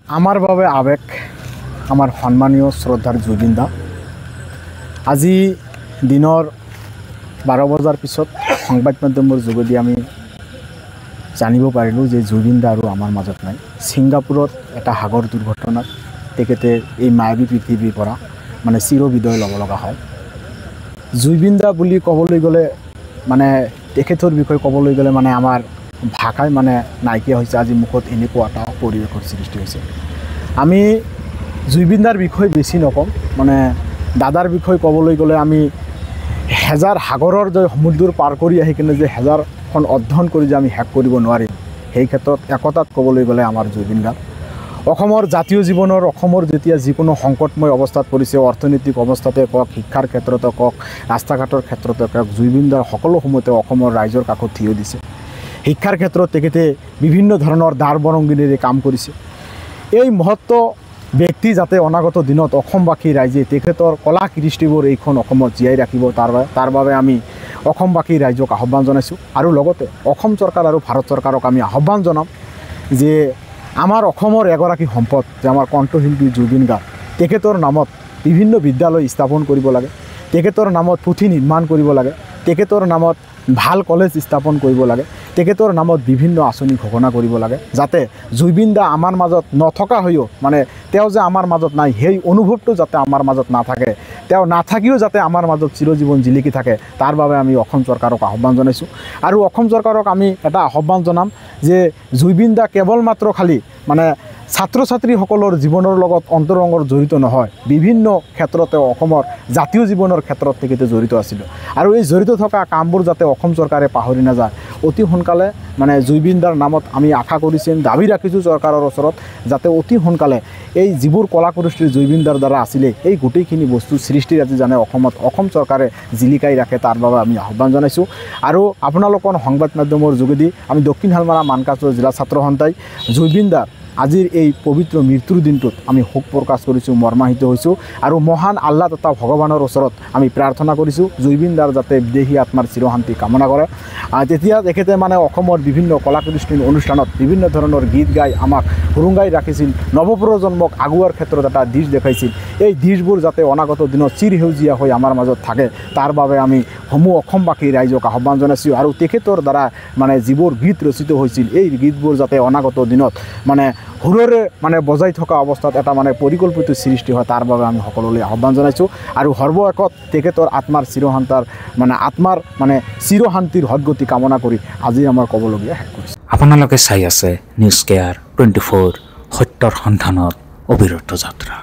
আমাৰ বাবে আবেগ আমাৰ সম্মানীয় শ্ৰদ্ধাৰ জুবিন দা আজি দিনৰ 12 বজাৰ পিছত সংবাদ মাধ্যমৰ যোগেদি আমি জানিব পাৰিলোঁ যে জুবিন দা আৰু আমাৰ মাজত নাই। ছিংগাপুৰত এটা সাগৰ দুৰ্ঘটনাত তেখেতে এই মায়াবী পৃথিৱীৰ পৰা মানে চিৰবিদায় ল'ব লগা হয়। জুবিন দা বুলি ক'বলৈ গ'লে মানে তেখেতৰ বিষয়ে ক'বলৈ গ'লে মানে আমাৰ ভাষাই মানে নাইকিয়া হৈছে। আজি মুখত এনেকুৱা এটা পৰিৱেশৰ সৃষ্টি হৈছে। আমি জুবিন দাৰ বিষয়ে বেছি নকওঁ, মানে দাদাৰ বিষয়ে ক'বলৈ গ'লে আমি হেজাৰ সাগৰৰ যে সমুদ্ৰ পাৰ কৰি আহি কিনে যে হেজাৰখন অধ্যয়ন কৰি যে আমি শেষ কৰিব নোৱাৰিম, সেই ক্ষেত্ৰত একতাত ক'বলৈ গ'লে আমাৰ জুবিন দা অসমৰ জাতীয় জীৱনৰ অসমৰ যেতিয়া যিকোনো সংকটময় অৱস্থাত পৰিছে, অৰ্থনৈতিক অৱস্থাতে কওক, শিক্ষাৰ ক্ষেত্ৰতে কওক, ৰাস্তা ঘাটৰ ক্ষেত্ৰতে কওক, জুবিন দাৰ সকলো সময়তে অসমৰ ৰাইজৰ কাষত থিয় দিছে। শিক্ষাৰ ক্ষেত্ৰত তেখেতে বিভিন্ন ধৰণৰ দাৰ বৰংগিনীৰে কাম কৰিছে। এই মহত্ব ব্যক্তি যাতে অনাগত দিনত অসমবাসী ৰাইজে তেখেতৰ কলা কৃষ্টিবোৰ এইখন অসমত জীয়াই ৰাখিব, তাৰ বাবে আমি অসমবাসী ৰাইজক আহ্বান জনাইছোঁ। আৰু লগতে অসম চৰকাৰ আৰু ভাৰত চৰকাৰক আমি আহ্বান জনাম যে আমাৰ অসমৰ এগৰাকী সম্পদ যে আমাৰ কণ্ঠশিল্পী জুবিন গাৰ্গ, তেখেতৰ নামত বিভিন্ন বিদ্যালয় স্থাপন কৰিব লাগে, তেখেতৰ নামত পুথি নিৰ্মাণ কৰিব লাগে, তেখেতৰ নামত ভাল কলেজ স্থাপন কৰিব লাগে, তেখেতৰ নামত বিভিন্ন আঁচনি ঘোষণা কৰিব লাগে, যাতে জুবিন দা আমাৰ মাজত নথকা হৈও মানে তেওঁ যে আমাৰ মাজত নাই সেই অনুভৱটো যাতে আমাৰ মাজত নাথাকে, তেওঁ নাথাকিও যাতে আমাৰ মাজত চিৰজীৱন জিলিকি থাকে, তাৰ বাবে আমি অসম চৰকাৰক আহ্বান জনাইছোঁ। আৰু অসম চৰকাৰক আমি এটা আহ্বান জনাম যে জুবিন দা কেৱল মাত্ৰ খালী মানে ছাত্ৰ ছাত্ৰীসকলৰ জীৱনৰ লগত অন্তৰংগৰ জড়িত নহয়, বিভিন্ন ক্ষেত্ৰতে অসমৰ জাতীয় জীৱনৰ ক্ষেত্ৰত তেখেতে জড়িত আছিল। আৰু এই জড়িত থকা কামবোৰ যাতে অসম চৰকাৰে পাহৰি নাযায়, অতি সোনকালে মানে জুবিন দাৰ নামত আমি আশা কৰিছোঁ, দাবী ৰাখিছোঁ চৰকাৰৰ ওচৰত, যাতে অতি সোনকালে এই যিবোৰ কলাকৃষ্টি জুবিন দাৰ দ্বাৰা আছিলে এই গোটেইখিনি বস্তু সৃষ্টিৰ আজি জানে অসমত অসম চৰকাৰে জিলিকাই ৰাখে, তাৰ বাবে আমি আহ্বান জনাইছোঁ। আৰু আপোনালোকৰ সংবাদ মাধ্যমৰ যোগেদি আমি দক্ষিণ শালমাৰা মানকাছৰ জিলা ছাত্ৰ সন্থাই জুবিন দাৰ আজিৰ এই পবিত্ৰ মৃত্যুৰ দিনটোত আমি শোক প্ৰকাশ কৰিছোঁ, মৰ্মাহিত হৈছোঁ। আৰু মহান আল্লাহ তথা ভগৱানৰ ওচৰত আমি প্ৰাৰ্থনা কৰিছোঁ জুবিন দাৰ যাতে বিদেহী আত্মাৰ চিৰশান্তি কামনা কৰে। তেতিয়া তেখেতে মানে অসমৰ বিভিন্ন কলাকৃষ্টিৰ অনুষ্ঠানত বিভিন্ন ধৰণৰ গীত গাই আমাক সুৰুঙাই ৰাখিছিল, নৱপ্ৰজন্মক আগুৱাৰ ক্ষেত্ৰত এটা দিশ দেখাইছিল। এই দিশবোৰ যাতে অনাগত দিনত চিৰসেউজীয়া হৈ আমাৰ মাজত থাকে, তাৰ বাবে আমি সমূহ অসমবাসী ৰাইজক আহ্বান জনাইছোঁ। আৰু তেখেতৰ দ্বাৰা মানে যিবোৰ গীত ৰচিত হৈছিল এই গীতবোৰ যাতে অনাগত দিনত মানে সুৰেৰে মানে বজাই থকা অৱস্থাত এটা মানে পৰিকল্পিত সৃষ্টি হয়, তাৰ বাবে আমি সকলোলৈ আহ্বান জনাইছোঁ। আৰু সৰ্বশেষত তেখেতৰ আত্মাৰ চিৰশান্তিৰ সদ্গতি কামনা কৰি আজি আমাৰ ক'বলগীয়া শেষ কৰিছোঁ। আপোনালোকে চাই আছে নিউজ কেয়াৰ 24, সত্যৰ সন্ধানত অবিৰত যাত্ৰা।